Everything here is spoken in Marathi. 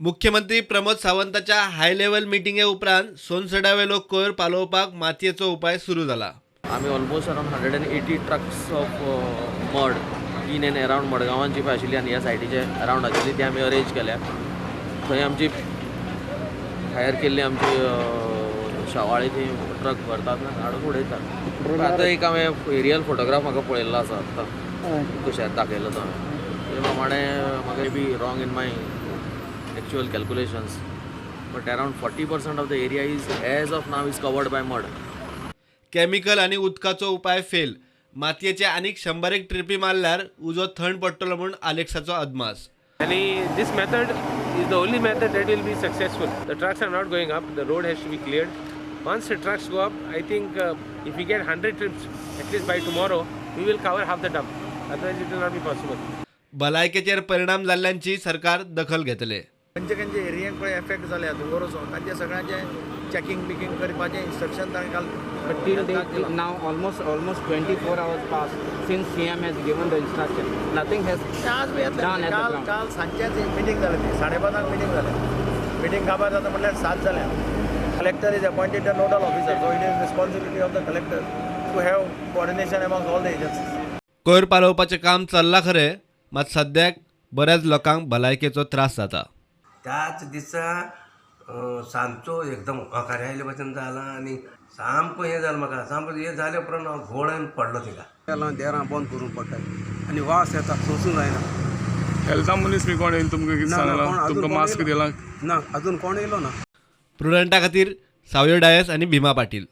मुख्यमंत्री प्रमोद सावंतांच्या हाय लेवल मिटिंगे उपरांत सोनसड्यावेलो कोयर पालोवपाक मातयेचो उपाय सुरू जाला। आम्ही almost around 180 trucks of mud in and around मडगांवान जी आशिल्ली आनी ह्या सायडीचे अराउंड आशिल्ली ती आमी अरेंज केल्या। थंय आमची हायर केल्ली आमची शावाळी ती ट्रक भरतात ना हाडून उडयतात। आतां एक हांवें एरियल फोटोग्राफ म्हाका पळयल्लो आसा आतां कशें दाखयलो तो हांवें ते प्रमाणे म्हाका be wrong in my actual calculations, but around 40% of the area is as of now is covered by mud. Chemical आणि उदकाचो उपाय फेल, मातयेचे आनीक 100 ट्रिपी मारल्यार उजो थंड पडटलो म्हणून आलेक्साचो अदमास। And this method is the only method that will be successful. The trucks are not going up, the road has to be cleared. Once the trucks go up, I think if we get 100 trips at least by tomorrow, we will cover half the dump. Otherwise it will not be possible. भलायकेचेर परिणाम जाल्ल्यांची सरकार दखल घेतले। खंयचे खंयचे एरियेक पळय एफेक्ट जाल्या दोंगर वचोन तांचे सगळ्यांचे चॅकिंग बिकींग करपाचें इंस्ट्रक्शन ताणें घाल। But till date, now almost 24 hours passed since CM has given the instruction. Nothing has आज बी येतले done at the ground. काल सांजेच मिटींग जाली ती 5:30 मिटींग जाली। मिटींग काबार जाता म्हटल्यार 7 जाल्या। Collector is appointed the nodal officer, so it is responsibility of the collector to have coordination among all the agencies. कोयर पालोवपाचें काम चल्लां खरें, मात सद्याक बऱ्याच लोकांक भलायकेचो त्रास जाता। त्याच दिसा सांजचो एकदम अकारे आयले भशेन जाला आनी सामको हें जालें म्हाका सामको हें जाले उपरांत हांव घोळेन पडलो थिंगा देरां बंद करून पडटा आनी वास येता सोंसूं जायना। हेल्था मनीस बी कोण येयला तुमकां कितें सांगला तुमकां मास्क दिला ना अजून कोण येयलो ना। प्रुडंटा खातीर सावयो डायस आनी भिमा पाटील।